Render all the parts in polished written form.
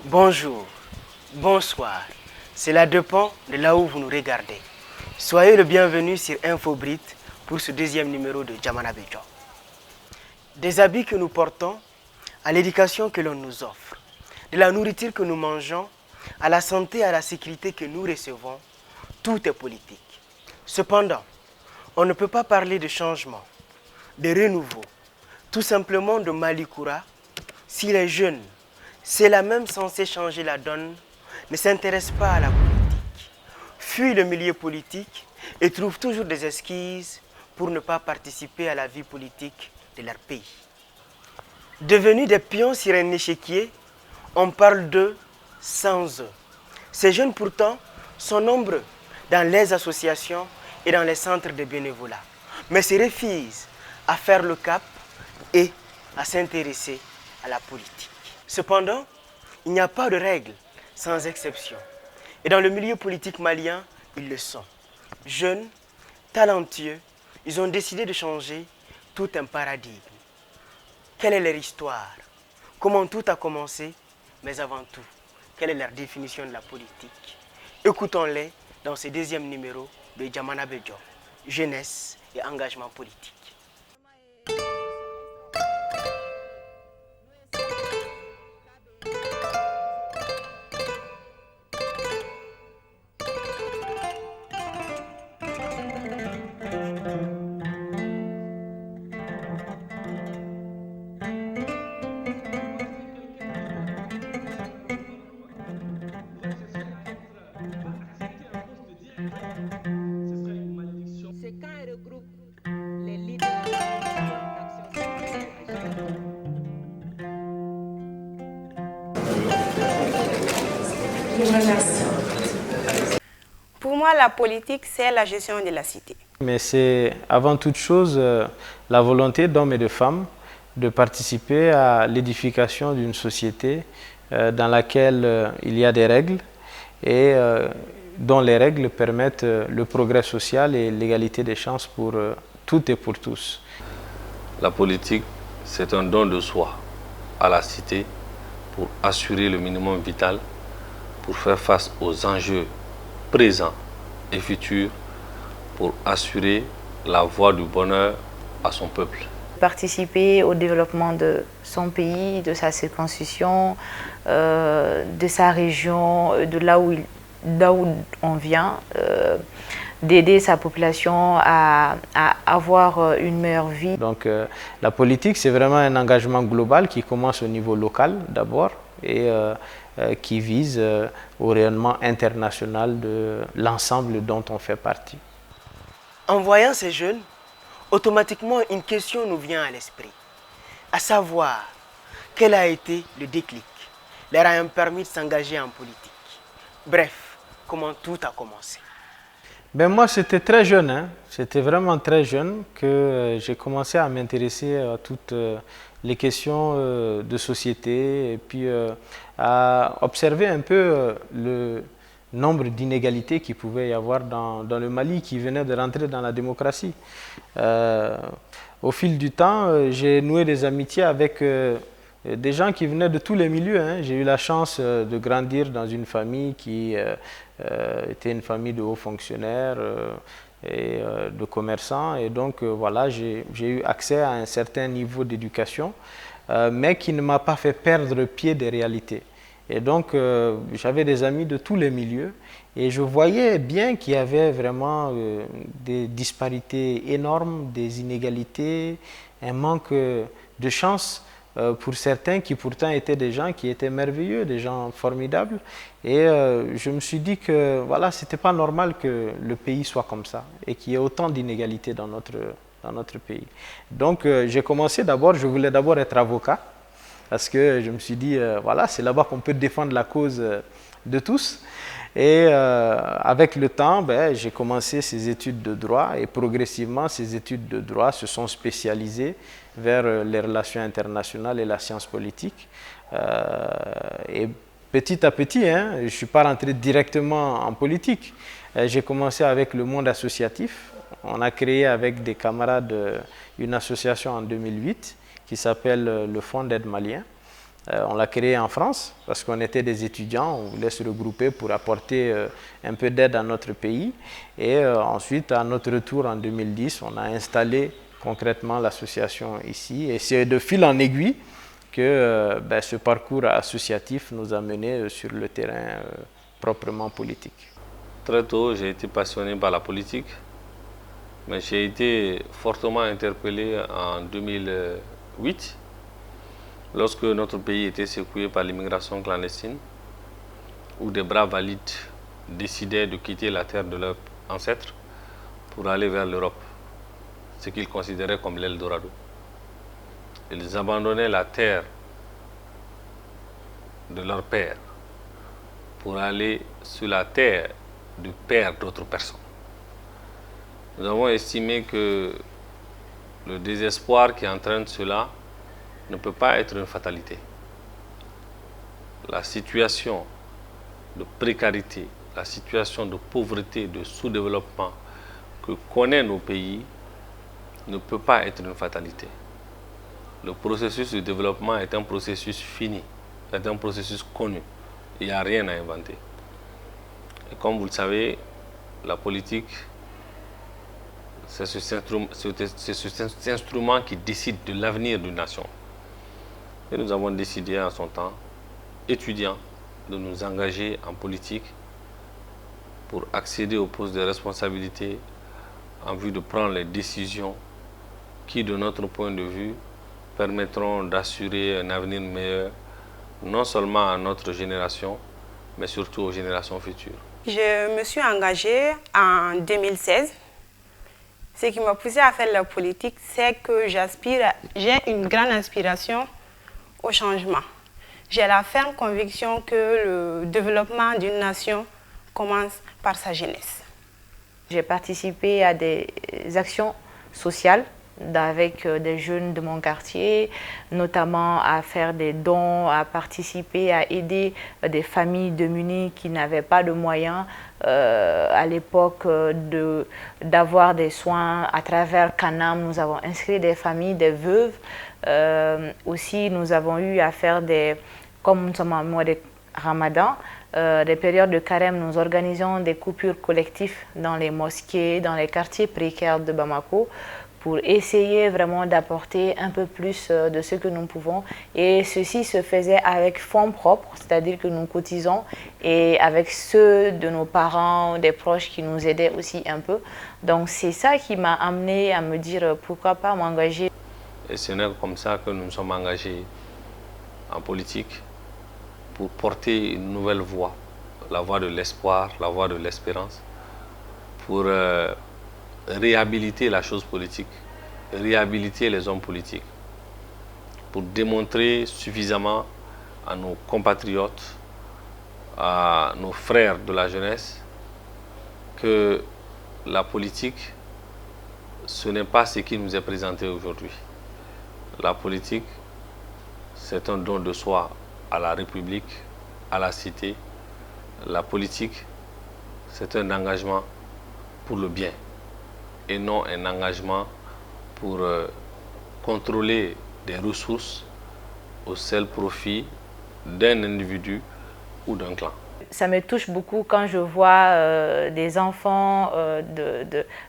Bonjour, bonsoir, c'est la Depend de là où vous nous regardez. Soyez le bienvenu sur InfoBrit pour ce deuxième numéro de Djamana Bejo. Des habits que nous portons, à l'éducation que l'on nous offre, de la nourriture que nous mangeons, à la santé et à la sécurité que nous recevons, tout est politique. Cependant, on ne peut pas parler de changement, de renouveau, tout simplement de Malikoura, si les jeunes, c'est la même censée changer la donne, ne s'intéressent pas à la politique, fuient le milieu politique et trouvent toujours des excuses pour ne pas participer à la vie politique de leur pays. Devenus des pions sur un échiquier, on parle d'eux sans eux. Ces jeunes pourtant sont nombreux dans les associations et dans les centres de bénévolat, mais se refusent à faire le cap et à s'intéresser à la politique. Cependant, il n'y a pas de règles sans exception. Et dans le milieu politique malien, ils le sont. Jeunes, talentueux, ils ont décidé de changer tout un paradigme. Quelle est leur histoire? Comment tout a commencé? Mais avant tout, quelle est leur définition de la politique? Écoutons-les dans ce deuxième numéro de Djamana Bejo, jeunesse et engagement politique. Pour moi, la politique, c'est la gestion de la cité. Mais c'est avant toute chose la volonté d'hommes et de femmes de participer à l'édification d'une société dans laquelle il y a des règles et dont les règles permettent le progrès social et l'égalité des chances pour toutes et pour tous. La politique, c'est un don de soi à la cité pour assurer le minimum vital, pour faire face aux enjeux présents et futurs, pour assurer la voie du bonheur à son peuple. Participer au développement de son pays, de sa circonscription, de sa région, de là où on vient, d'aider sa population à avoir une meilleure vie. Donc la politique, c'est vraiment un engagement global qui commence au niveau local d'abord et qui vise au rayonnement international de l'ensemble dont on fait partie. En voyant ces jeunes, automatiquement une question nous vient à l'esprit, à savoir quel a été le déclic leur ayant permis de s'engager en politique. Bref, comment tout a commencé. Ben moi, c'était très jeune, hein. C'était vraiment très jeune que j'ai commencé à m'intéresser à toutes les questions de société et puis à observer un peu le nombre d'inégalités qu'il pouvait y avoir dans le Mali qui venait de rentrer dans la démocratie. Au fil du temps, j'ai noué des amitiés avec des gens qui venaient de tous les milieux, hein. J'ai eu la chance de grandir dans une famille qui était une famille de hauts fonctionnaires et de commerçants. Et donc voilà, j'ai eu accès à un certain niveau d'éducation, mais qui ne m'a pas fait perdre pied des réalités. Et donc j'avais des amis de tous les milieux et je voyais bien qu'il y avait vraiment des disparités énormes, des inégalités, un manque de chance pour certains qui pourtant étaient des gens qui étaient merveilleux, des gens formidables. Et je me suis dit que voilà, c'était pas normal que le pays soit comme ça et qu'il y ait autant d'inégalités dans notre pays. Donc j'ai commencé d'abord, je voulais d'abord être avocat parce que je me suis dit, voilà, c'est là-bas qu'on peut défendre la cause de tous. Et avec le temps, j'ai commencé ces études de droit et progressivement, ces études de droit se sont spécialisées vers les relations internationales et la science politique. Et petit à petit, hein, je ne suis pas rentré directement en politique. J'ai commencé avec le monde associatif. On a créé avec des camarades une association en 2008 qui s'appelle le Fonds d'aide malien. On l'a créé en France parce qu'on était des étudiants, on voulait se regrouper pour apporter un peu d'aide à notre pays. Et ensuite, à notre retour en 2010, on a installé concrètement l'association ici. Et c'est de fil en aiguille que ce parcours associatif nous a menés sur le terrain proprement politique. Très tôt, j'ai été passionné par la politique, mais j'ai été fortement interpellé en 2008, lorsque notre pays était secoué par l'immigration clandestine, où des braves valides décidaient de quitter la terre de leurs ancêtres pour aller vers l'Europe, ce qu'ils considéraient comme l'Eldorado. Ils abandonnaient la terre de leur père pour aller sur la terre du père d'autres personnes. Nous avons estimé que le désespoir qui entraîne cela ne peut pas être une fatalité. La situation de précarité, la situation de pauvreté, de sous-développement que connaissent nos pays ne peut pas être une fatalité. Le processus de développement est un processus fini, c'est un processus connu. Il n'y a rien à inventer. Et comme vous le savez, la politique, c'est cet instrument qui décide de l'avenir d'une nation. Et nous avons décidé en son temps, étudiants, de nous engager en politique pour accéder aux postes de responsabilité en vue de prendre les décisions qui, de notre point de vue, permettront d'assurer un avenir meilleur, non seulement à notre génération, mais surtout aux générations futures. Je me suis engagée en 2016. Ce qui m'a poussée à faire la politique, c'est que j'ai une grande inspiration au changement. J'ai la ferme conviction que le développement d'une nation commence par sa jeunesse. J'ai participé à des actions sociales avec des jeunes de mon quartier, notamment à faire des dons, à participer, à aider des familles démunies qui n'avaient pas de moyens à l'époque d'avoir des soins. À travers Canam, nous avons inscrit des familles, des veuves. Aussi, nous avons eu à faire comme nous sommes en mois de Ramadan, des périodes de carême, nous organisons des coupures collectives dans les mosquées, dans les quartiers précaires de Bamako, pour essayer vraiment d'apporter un peu plus de ce que nous pouvons. Et ceci se faisait avec fonds propres, c'est-à-dire que nous cotisons, et avec ceux de nos parents, des proches qui nous aidaient aussi un peu. Donc c'est ça qui m'a amené à me dire pourquoi pas m'engager. Et ce n'est comme ça que nous nous sommes engagés en politique pour porter une nouvelle voie, la voie de l'espoir, la voie de l'espérance, pour réhabiliter la chose politique, réhabiliter les hommes politiques, pour démontrer suffisamment à nos compatriotes, à nos frères de la jeunesse, que la politique, ce n'est pas ce qui nous est présenté aujourd'hui. La politique, c'est un don de soi à la République, à la cité. La politique, c'est un engagement pour le bien et non un engagement pour contrôler des ressources au seul profit d'un individu ou d'un clan. Ça me touche beaucoup quand je vois des enfants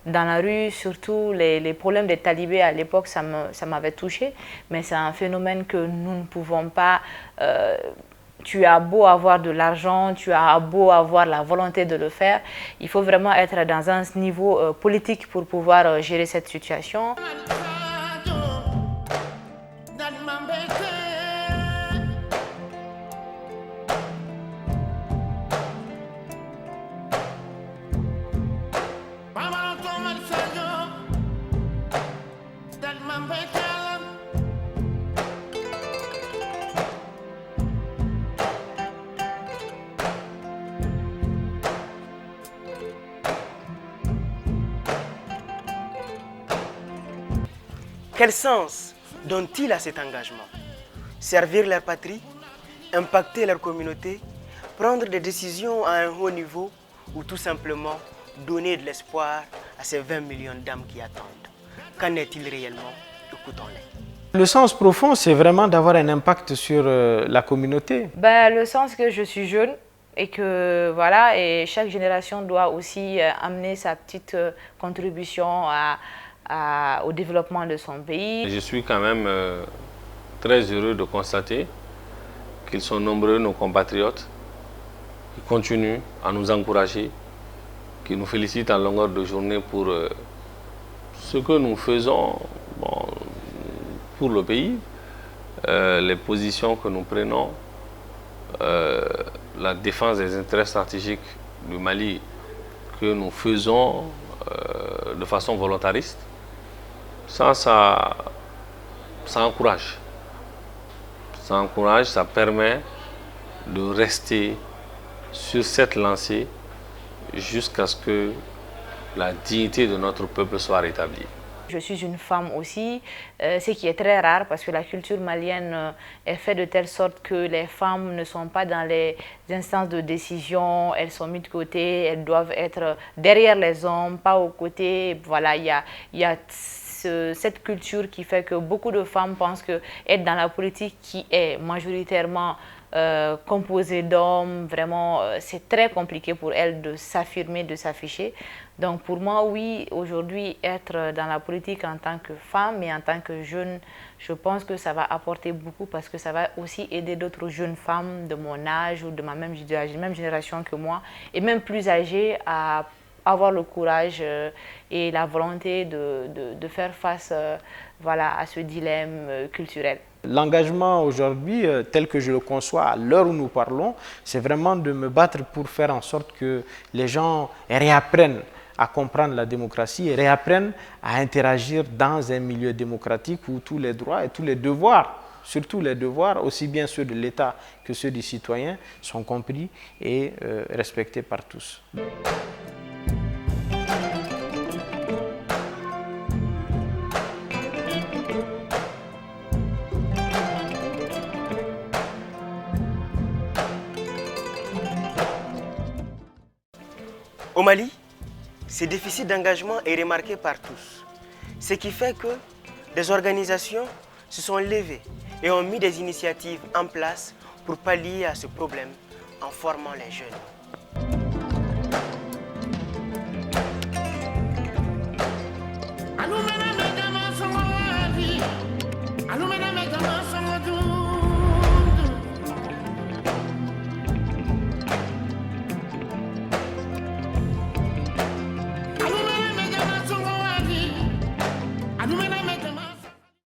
dans la rue, surtout les problèmes des talibés à l'époque, ça m'avait touché, mais c'est un phénomène que nous ne pouvons pas... tu as beau avoir de l'argent, tu as beau avoir la volonté de le faire, il faut vraiment être dans un niveau politique pour pouvoir gérer cette situation. Quel sens donnent-ils à cet engagement? Servir leur patrie, impacter leur communauté, prendre des décisions à un haut niveau ou tout simplement donner de l'espoir à ces 20 millions d'âmes qui attendent? Qu'en est-il réellement? Écoutons-les. Le sens profond, c'est vraiment d'avoir un impact sur la communauté. Le sens que je suis jeune et que voilà, et chaque génération doit aussi amener sa petite contribution au développement de son pays. Je suis quand même très heureux de constater qu'ils sont nombreux, nos compatriotes, qui continuent à nous encourager, qui nous félicitent en longueur de journée pour ce que nous faisons pour le pays, les positions que nous prenons, la défense des intérêts stratégiques du Mali que nous faisons de façon volontariste. Ça encourage. Ça encourage, ça permet de rester sur cette lancée jusqu'à ce que la dignité de notre peuple soit rétablie. Je suis une femme aussi, ce qui est très rare parce que la culture malienne est faite de telle sorte que les femmes ne sont pas dans les instances de décision, elles sont mises de côté, elles doivent être derrière les hommes, pas aux côtés. Voilà, il y a cette culture qui fait que beaucoup de femmes pensent que être dans la politique qui est majoritairement composée d'hommes, vraiment c'est très compliqué pour elles de s'affirmer, de s'afficher. Donc pour moi, oui, aujourd'hui, être dans la politique en tant que femme et en tant que jeune, je pense que ça va apporter beaucoup parce que ça va aussi aider d'autres jeunes femmes de mon âge ou de la même génération que moi et même plus âgées à avoir le courage et la volonté de faire face voilà, à ce dilemme culturel. L'engagement aujourd'hui, tel que je le conçois à l'heure où nous parlons, c'est vraiment de me battre pour faire en sorte que les gens réapprennent à comprendre la démocratie et réapprennent à interagir dans un milieu démocratique où tous les droits et tous les devoirs, surtout les devoirs, aussi bien ceux de l'État que ceux des citoyens, sont compris et respectés par tous. Au Mali, ce déficit d'engagement est remarqué par tous, ce qui fait que des organisations se sont levées et ont mis des initiatives en place pour pallier à ce problème en formant les jeunes.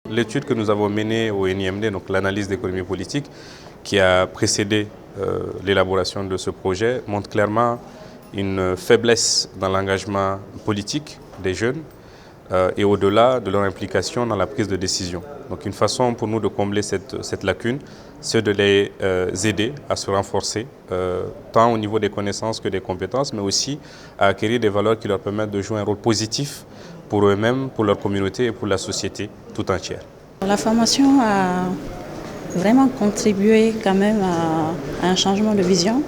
L'étude que nous avons menée au NIMD, donc l'analyse d'économie politique, qui a précédé l'élaboration de ce projet, montre clairement une faiblesse dans l'engagement politique des jeunes et au-delà de leur implication dans la prise de décision. Donc une façon pour nous de combler cette lacune, c'est de les aider à se renforcer, tant au niveau des connaissances que des compétences, mais aussi à acquérir des valeurs qui leur permettent de jouer un rôle positif pour eux-mêmes, pour leur communauté et pour la société tout entière. La formation a vraiment contribué quand même à un changement de vision,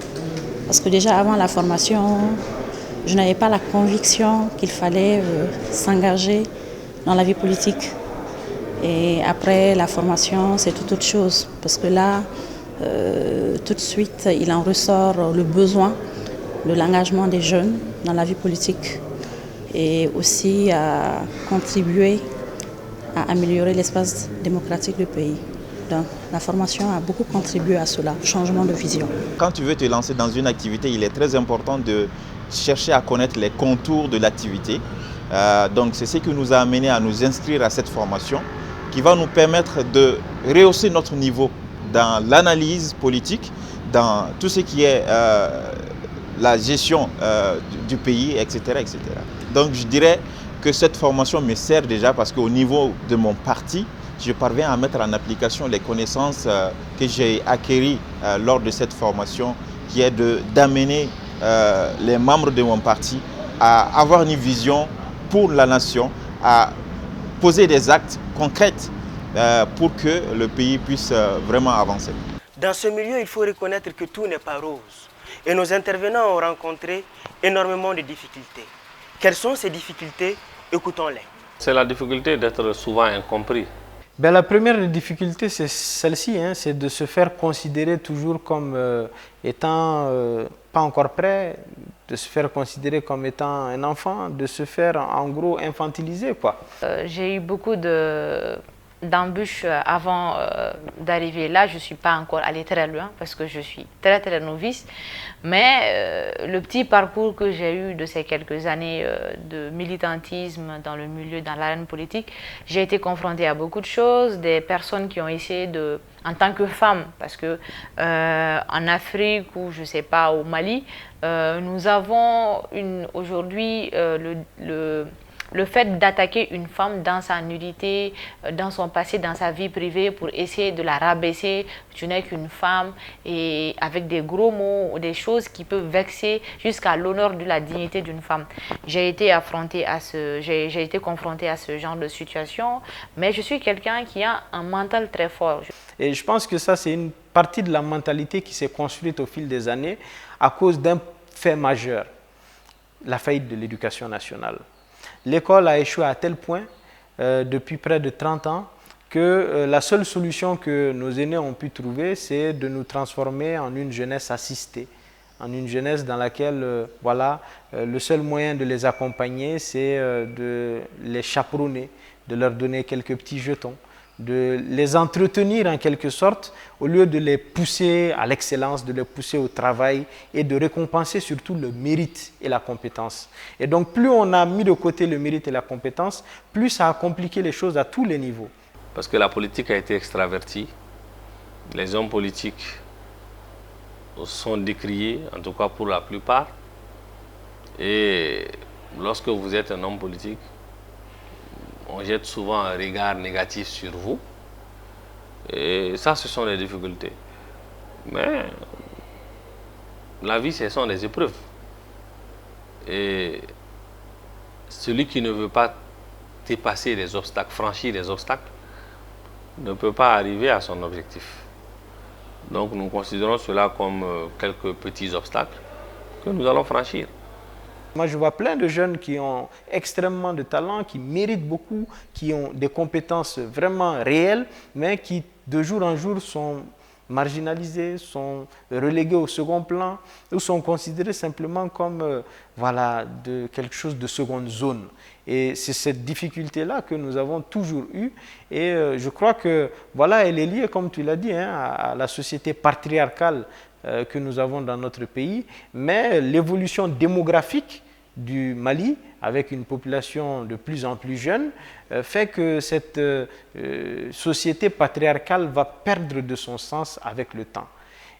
parce que déjà avant la formation, je n'avais pas la conviction qu'il fallait s'engager dans la vie politique. Et après la formation, c'est toute autre chose, parce que là, tout de suite, il en ressort le besoin de l'engagement des jeunes dans la vie politique et aussi à contribuer à améliorer l'espace démocratique du pays. Donc la formation a beaucoup contribué à cela, changement de vision. Quand tu veux te lancer dans une activité, il est très important de chercher à connaître les contours de l'activité. Donc c'est ce qui nous a amené à nous inscrire à cette formation qui va nous permettre de rehausser notre niveau dans l'analyse politique, dans tout ce qui est la gestion du pays, etc., etc. Donc je dirais que cette formation me sert déjà parce qu'au niveau de mon parti, je parviens à mettre en application les connaissances que j'ai acquises lors de cette formation, qui est d'amener les membres de mon parti à avoir une vision pour la nation, à poser des actes concrets pour que le pays puisse vraiment avancer. Dans ce milieu, il faut reconnaître que tout n'est pas rose. Et nos intervenants ont rencontré énormément de difficultés. Quelles sont ces difficultés? Écoutons-les. C'est la difficulté d'être souvent incompris. Ben, la première difficulté, c'est celle-ci, hein, c'est de se faire considérer toujours comme étant pas encore prêt, de se faire considérer comme étant un enfant, de se faire en gros infantiliser, quoi. J'ai eu beaucoup d'embûches avant d'arriver là. Je ne suis pas encore allée très loin parce que je suis très très novice. Mais le petit parcours que j'ai eu de ces quelques années de militantisme dans le milieu, dans l'arène politique, j'ai été confrontée à beaucoup de choses, des personnes qui ont essayé de, en tant que femme, parce que en Afrique ou je ne sais pas, au Mali, nous avons aujourd'hui le fait d'attaquer une femme dans sa nudité, dans son passé, dans sa vie privée, pour essayer de la rabaisser, tu n'es qu'une femme, et avec des gros mots, ou des choses qui peuvent vexer jusqu'à l'honneur de la dignité d'une femme. J'ai été confrontée à ce genre de situation, mais je suis quelqu'un qui a un mental très fort. Et je pense que ça, c'est une partie de la mentalité qui s'est construite au fil des années à cause d'un fait majeur, la faillite de l'éducation nationale. L'école a échoué à tel point, depuis près de 30 ans, que la seule solution que nos aînés ont pu trouver, c'est de nous transformer en une jeunesse assistée, en une jeunesse dans laquelle le seul moyen de les accompagner, c'est de les chaperonner, de leur donner quelques petits jetons, de les entretenir en quelque sorte, au lieu de les pousser à l'excellence, de les pousser au travail et de récompenser surtout le mérite et la compétence. Et donc plus on a mis de côté le mérite et la compétence, plus ça a compliqué les choses à tous les niveaux. Parce que la politique a été extravertie, les hommes politiques sont décriés, en tout cas pour la plupart, et lorsque vous êtes un homme politique, on jette souvent un regard négatif sur vous. Et ça, ce sont les difficultés. Mais la vie, ce sont des épreuves. Et celui qui ne veut pas dépasser les obstacles, franchir les obstacles, ne peut pas arriver à son objectif. Donc nous considérons cela comme quelques petits obstacles que nous allons franchir. Moi, je vois plein de jeunes qui ont extrêmement de talent, qui méritent beaucoup, qui ont des compétences vraiment réelles, mais qui, de jour en jour, sont marginalisés, sont relégués au second plan, ou sont considérés simplement comme quelque chose de seconde zone. Et c'est cette difficulté-là que nous avons toujours eue. Et je crois que, elle est liée, comme tu l'as dit, à la société patriarcale que nous avons dans notre pays, mais l'évolution démographique du Mali, avec une population de plus en plus jeune, fait que cette société patriarcale va perdre de son sens avec le temps.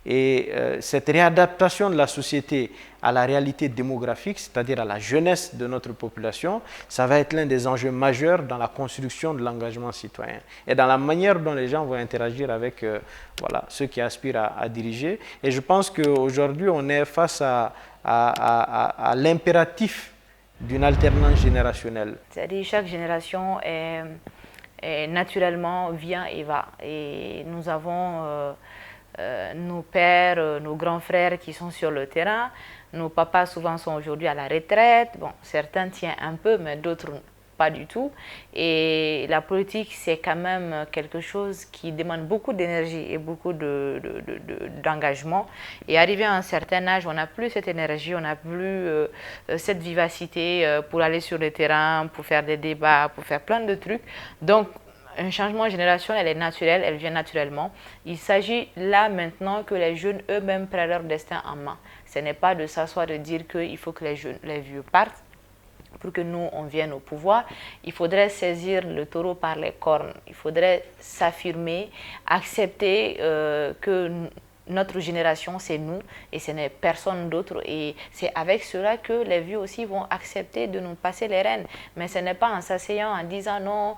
Et cette réadaptation de la société à la réalité démographique, c'est-à-dire à la jeunesse de notre population, ça va être l'un des enjeux majeurs dans la construction de l'engagement citoyen et dans la manière dont les gens vont interagir avec ceux qui aspirent à diriger. Et je pense qu'aujourd'hui, on est face à l'impératif d'une alternance générationnelle. C'est-à-dire chaque génération naturellement vient et va. Et nous avons nos pères, nos grands frères qui sont sur le terrain. Nos papas souvent sont aujourd'hui à la retraite. Bon, certains tiennent un peu, mais d'autres pas du tout. Et la politique, c'est quand même quelque chose qui demande beaucoup d'énergie et beaucoup d'engagement. Et arrivé à un certain âge, on n'a plus cette énergie, on n'a plus cette vivacité pour aller sur le terrain, pour faire des débats, pour faire plein de trucs. Donc, un changement générationnel est naturel, elle vient naturellement. Il s'agit là maintenant que les jeunes eux-mêmes prennent leur destin en main. Ce n'est pas de s'asseoir et de dire qu'il faut que les vieux partent pour que nous, on vienne au pouvoir. Il faudrait saisir le taureau par les cornes. Il faudrait s'affirmer, accepter que notre génération, c'est nous et ce n'est personne d'autre. Et c'est avec cela que les vieux aussi vont accepter de nous passer les rênes. Mais ce n'est pas en s'asseyant, en disant non,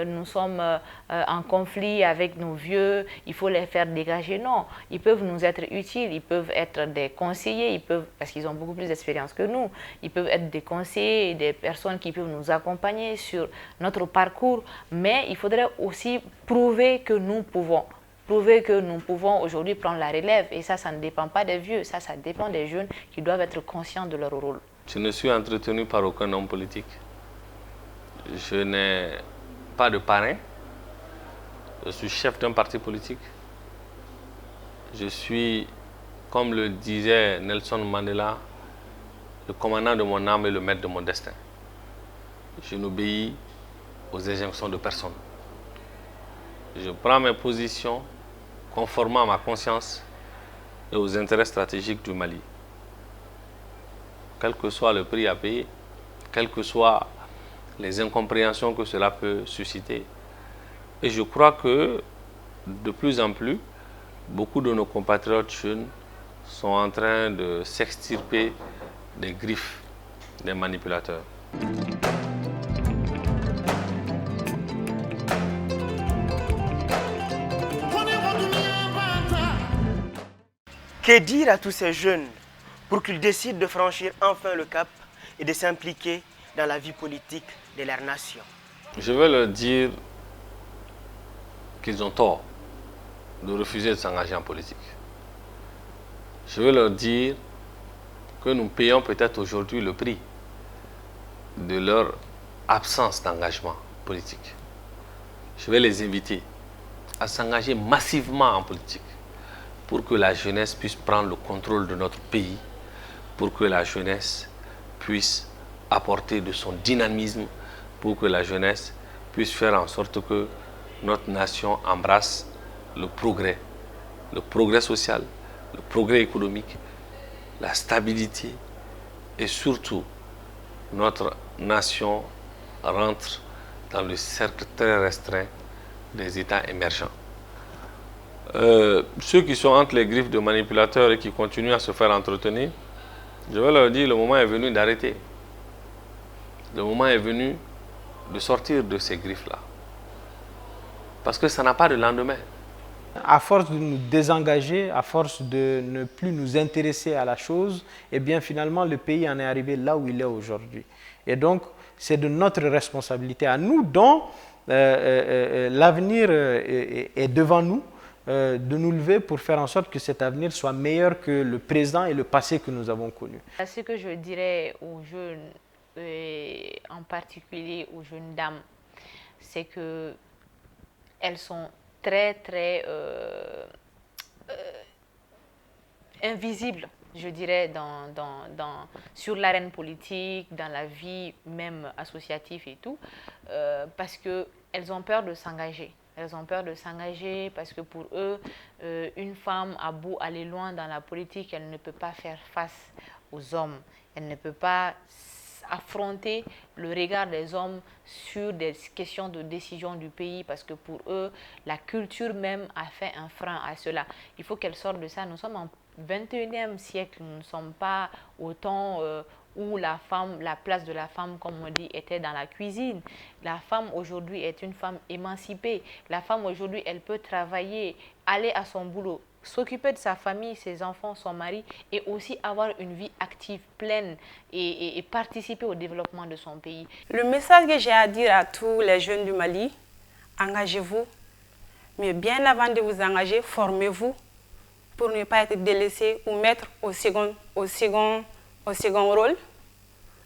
nous sommes en conflit avec nos vieux, il faut les faire dégager. Non, ils peuvent nous être utiles, ils peuvent être des conseillers, parce qu'ils ont beaucoup plus d'expérience que nous, ils peuvent être des conseillers, des personnes qui peuvent nous accompagner sur notre parcours. Mais il faudrait aussi prouver que nous pouvons. Prouver que nous pouvons aujourd'hui prendre la relève. Et ça ne dépend pas des vieux, ça dépend des jeunes qui doivent être conscients de leur rôle. Je ne suis entretenu par aucun homme politique. Je n'ai pas de parrain. Je suis chef d'un parti politique. Je suis, comme le disait Nelson Mandela, le commandant de mon âme et le maître de mon destin. Je n'obéis aux injonctions de personne. Je prends mes positions conformément à ma conscience et aux intérêts stratégiques du Mali. Quel que soit le prix à payer, quelles que soient les incompréhensions que cela peut susciter. Et je crois que de plus en plus, beaucoup de nos compatriotes jeunes sont en train de s'extirper des griffes des manipulateurs. Que dire à tous ces jeunes pour qu'ils décident de franchir enfin le cap et de s'impliquer dans la vie politique de leur nation? Je veux leur dire qu'ils ont tort de refuser de s'engager en politique. Je veux leur dire que nous payons peut-être aujourd'hui le prix de leur absence d'engagement politique. Je vais les inviter à s'engager massivement en politique pour que la jeunesse puisse prendre le contrôle de notre pays, pour que la jeunesse puisse apporter de son dynamisme, pour que la jeunesse puisse faire en sorte que notre nation embrasse le progrès social, le progrès économique, la stabilité et surtout notre nation rentre dans le cercle très restreint des États émergents. Ceux qui sont entre les griffes de manipulateurs et qui continuent à se faire entretenir, je vais leur dire, le moment est venu d'arrêter. Le moment est venu de sortir de ces griffes-là. Parce que ça n'a pas de lendemain. À force de nous désengager, à force de ne plus nous intéresser à la chose, eh bien finalement le pays en est arrivé là où il est aujourd'hui. Et donc c'est de notre responsabilité à nous, dont l'avenir est devant nous, de nous lever pour faire en sorte que cet avenir soit meilleur que le présent et le passé que nous avons connu. Ce que je dirais aux jeunes, en particulier aux jeunes dames, c'est que elles sont très invisibles, je dirais, sur l'arène politique, dans la vie même associative et tout, parce qu'elles ont peur de s'engager. Elles ont peur de s'engager parce que pour eux, une femme a beau aller loin dans la politique, elle ne peut pas faire face aux hommes. Elle ne peut pas affronter le regard des hommes sur des questions de décision du pays parce que pour eux, la culture même a fait un frein à cela. Il faut qu'elles sortent de ça. Nous sommes en 21e siècle, nous ne sommes pas au temps où la place de la femme, comme on dit, était dans la cuisine. La femme aujourd'hui est une femme émancipée. La femme aujourd'hui, elle peut travailler, aller à son boulot, s'occuper de sa famille, ses enfants, son mari et aussi avoir une vie active, pleine et participer au développement de son pays. Le message que j'ai à dire à tous les jeunes du Mali, engagez-vous, mais bien avant de vous engager, formez-vous pour ne pas être délaissé ou mettre au second rôle.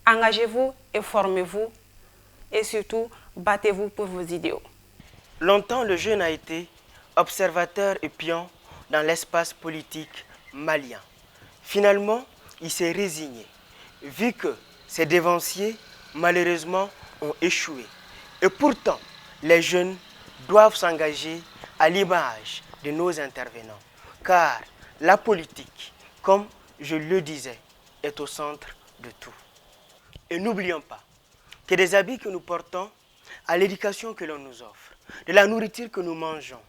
Engagez-vous et formez-vous et surtout battez-vous pour vos idéaux. Longtemps, le jeune a été observateur et pion dans l'espace politique malien. Finalement, il s'est résigné, vu que ses dévanciers, malheureusement, ont échoué. Et pourtant, les jeunes doivent s'engager à l'image de nos intervenants, car la politique, comme je le disais, est au centre de tout. Et n'oublions pas que des habits que nous portons, à l'éducation que l'on nous offre, de la nourriture que nous mangeons,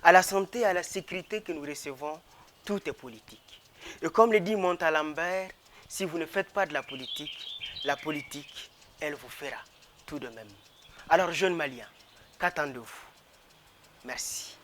à la santé et à la sécurité que nous recevons, tout est politique. Et comme le dit Montalembert, si vous ne faites pas de la politique, elle vous fera tout de même. Alors, jeunes Maliens, qu'attendez-vous? Merci.